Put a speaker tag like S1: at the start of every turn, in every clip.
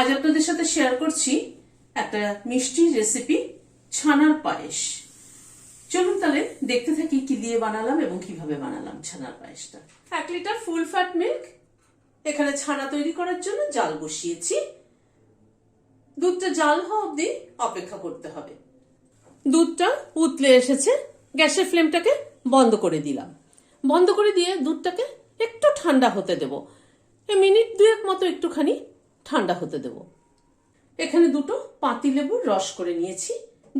S1: আজ আপনাদের সাথে শেয়ার করছি একটা মিষ্টি রেসিপি, ছানার পায়েস। চলুন তাহলে দেখতে থাকি কি দিয়ে বানালাম এবং কিভাবে বানালাম ছানার পায়েসটা। 1 লিটার ফুল ফ্যাট মিল্ক, এখানে ছানা তৈরি করার জন্য জাল বসিয়েছি। দুধটা জাল হওয়া অবধি অপেক্ষা করতে হবে। দুধটা উতলে এসেছে, গ্যাসের ফ্লেমটাকে বন্ধ করে দিলাম। বন্ধ করে দিয়ে দুধটাকে একটু ঠান্ডা হতে দেব। মিনিট 2 মতো একটুখানি ঠান্ডা হতে দেব। এখানে দুটো পাতিলেবুর রস করে নিয়েছি।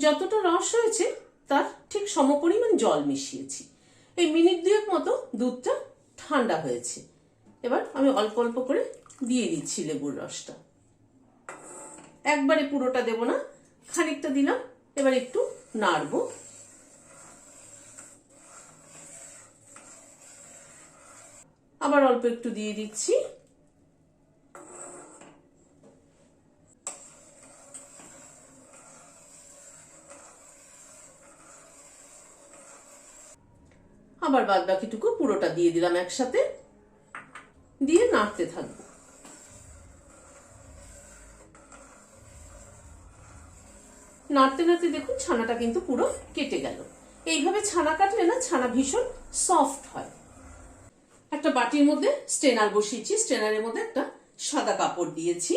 S1: যতটা রস হয়েছে তার ঠিক সমপরিমাণ জল মিশিয়েছি। এই মিনিট 2 মতো দুধটা ঠান্ডা হয়েছে। এবার আমি অল্প অল্প করে দিয়ে দিচ্ছি লেবুর রসটা। একবারে পুরোটা দেব না, খানিকটা দিলাম। এবার একটু নাড়বো। আবার অল্প একটু দিয়ে দিচ্ছি। আবার বাদ বাকিটুকু পুরোটা দিয়ে দিলাম একসাথে, দিয়ে নাড়তে থাকবো। নাড়তে নাড়তে দেখুন ছানাটা কিন্তু পুরো কেটে গেল। এইভাবে ছানা কাটলে না ছানা ভীষণ সফট হয়। একটা বাটির মধ্যে স্ট্রেনার বসিয়েছি, স্ট্রেনারের মধ্যে একটা সাদা কাপড় দিয়েছি।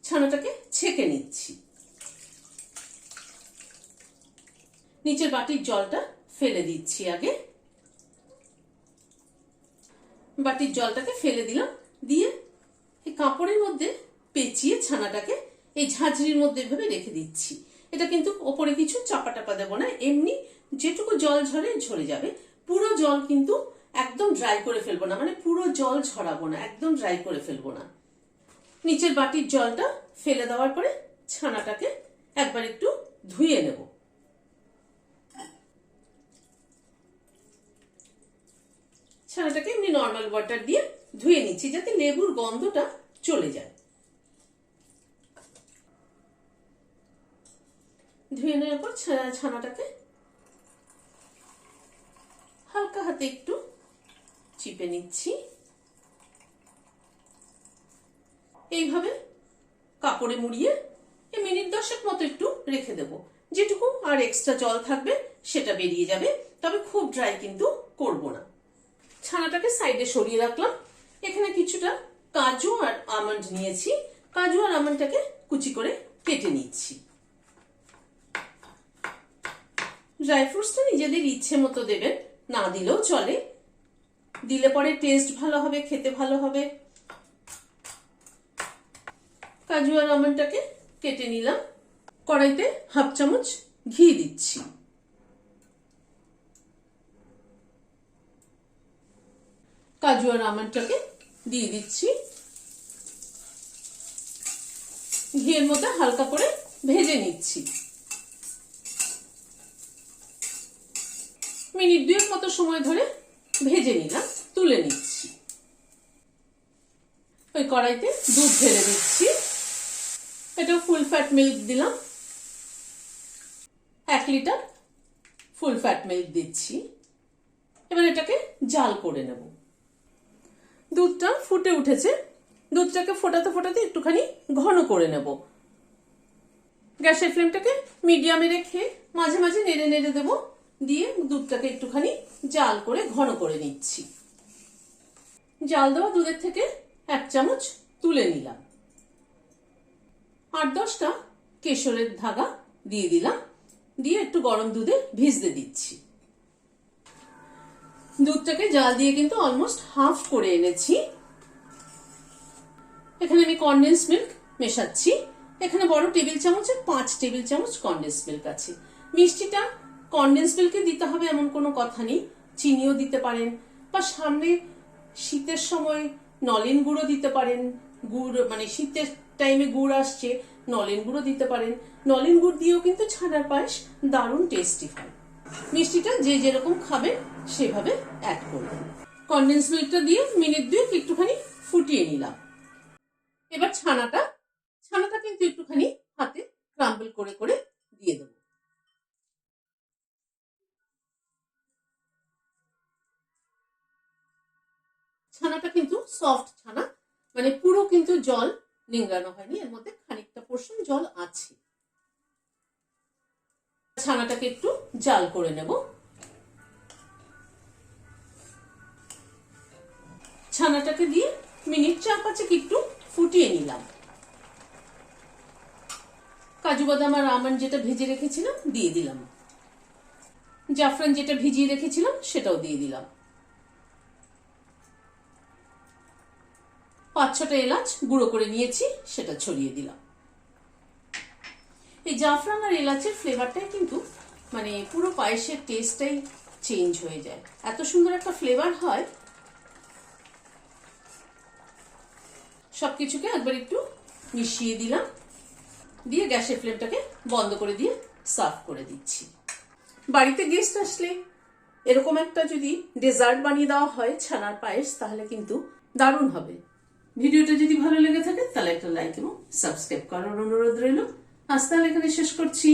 S1: ছানাটাকে ছেঁকে নিচ্ছি। নিচের বাটির জলটা ফেলে দিচ্ছি আগে। বাটির জলটাকে ফেলে দিলাম, দিয়ে এই কাপড়ের মধ্যে পেঁচিয়ে ছানাটাকে এই ঝাঁঝরির মধ্যে এভাবে রেখে দিচ্ছি। এটা কিন্তু ওপরে কিছু চাপা টাপা দেবো না, এমনি যেটুকু জল ঝরে ঝরে যাবে। পুরো জল কিন্তু একদম ড্রাই করে ফেলবো না, মানে পুরো জল ঝরাবো না, একদম ড্রাই করে ফেলবো না। নিচের বাটির জলটা ফেলে দেওয়ার পরে ছানাটাকে একবার একটু ধুয়ে নেব। ছানাটাকে এমনি নর্মাল ওয়াটার দিয়ে ধুয়ে নিচ্ছি যাতে লেবুর গন্ধটা চলে যায়। ধুয়ে নেওয়ার পর ছানাটাকে হালকা হাতে একটু চিপে নিচ্ছি। এইভাবে কাপড়ে মুড়িয়ে মিনিট 10 মতো একটু রেখে দেব। যেটুকু আর এক্সট্রা জল থাকবে সেটা বেরিয়ে যাবে, তবে খুব ড্রাই কিন্তু করব না। ছানাটাকে সাইডে সরিয়ে রাখলাম। এখানে কিছুটা কাজু আর আমন্ড নিয়েছি। কাজু আর আমন্ডটাকে কুচি করে কেটে নিচ্ছি। ড্রাই ফ্রুটসটা নিজেদের ইচ্ছে মতো দেবেন, না দিলেও চলে। দিলে পরে টেস্ট ভালো হবে, খেতে ভালো হবে। কাজু আর আমন্ডটাকে কেটে নিলাম। কড়াইতে 1/2 চামচ ঘি দিচ্ছি। কাজু আর আমন্ডটাকে দিয়ে দিচ্ছি। ঘিয়ের মধ্যে হালকা করে ভেজে নিচ্ছি। মিনিট 2 মতো সময় ধরে ভেজে নিলাম, তুলে নিচ্ছি। ওই কড়াইতে দুধ ঢেলে দিচ্ছি। এটা ফুল ফ্যাট মিল্ক দিলাম। 1 লিটার ফুল ফ্যাট মিল্ক দিচ্ছি। এবার এটাকে জাল করে নেব। দুধটা ফুটে উঠেছে। দুধটাকে ফোটাতে ফোটাতে একটুখানি ঘন করে নেব। গ্যাসের ফ্লেমটাকে মিডিয়ামে রেখে মাঝে মাঝে নেড়ে নেড়ে দেব, দিয়ে দুধটাকে একটুখানি জাল করে ঘন করে নিচ্ছি। জাল দেওয়া দুধের থেকে 1 চামচ তুলে নিলাম। 8-10টা কেশরের ধাগা দিয়ে দিলাম, দিয়ে একটু গরম দুধে ভিজতে দিচ্ছি। দুধটাকে জাল দিয়ে কিন্তু অলমোস্ট হাফ করে এনেছি। এখানে আমি কনডেন্স মিল্ক মেশাচ্ছি। এখানে বড় টেবিল চামচে 5 টেবিল চামচ কনডেন্স মিল্ক আছে। মিষ্টিটা কনডেন্স মিল্কে দিতে হবে এমন কোনো কথা নেই, চিনিও দিতে পারেন, বা সামনে শীতের সময় নলেন গুঁড়ো দিতে পারেন। গুড় মানে শীতের টাইমে গুড় আসছে, নলেন গুঁড়ো দিতে পারেন। নলেন গুড় দিয়েও কিন্তু ছানার পায়েস দারুণ টেস্টি হয়। মিষ্টিটা যে যেরকম খাবে সেভাবে অ্যাড করবেন। কনডেন্স মিল্কটা দিয়ে মিনিট 2 একটুখানি ফুটিয়ে নিলাম। এবার ছানাটা কিন্তু একটুখানি হাতে ক্রাম্বল করে করে দিয়ে দেব। ছানাটা কিন্তু সফট ছানা, মানে পুরো কিন্তু জল নিংড়ানো হয়নি, এর মধ্যে খানিকটা পোর্শন জল আছে। ছানাটাকে একটু জাল করে নেব। ছানাটাকে দিয়ে মিনিট 4-5 একটু ফুটিয়ে নিলাম। কাজু বাদাম আর আমন্ড যেটা ভেজে রেখেছিলাম দিয়ে দিলাম। জাফরান যেটা ভিজিয়ে রেখেছিলাম সেটাও দিয়ে দিলাম। 5-6টা এলাচ গুঁড়ো করে নিয়েছি, সেটা ছড়িয়ে দিলাম। এই জাফরান আর এলাচের ফ্লেভারটাই কিন্তু মানে পুরো পায়েসের টেস্টটাই চেঞ্জ হয়ে যায়, এত সুন্দর একটা ফ্লেভার হয়। সবকিছুকে একবার একটু মিশিয়ে দিলাম, দিয়ে গ্যাসের ফ্লেমটাকে বন্ধ করে দিয়ে সার্ভ করে দিচ্ছি। বাড়িতে গেস্ট আসলে এরকম একটা যদি ডেজার্ট বানিয়ে দেওয়া হয় ছানার পায়েস, তাহলে কিন্তু দারুণ হবে। ভিডিওটা যদি ভালো লেগে থাকে তাহলে একটা লাইক এবং সাবস্ক্রাইব করার অনুরোধ রইল। আজ তাহলে এখানে শেষ করছি।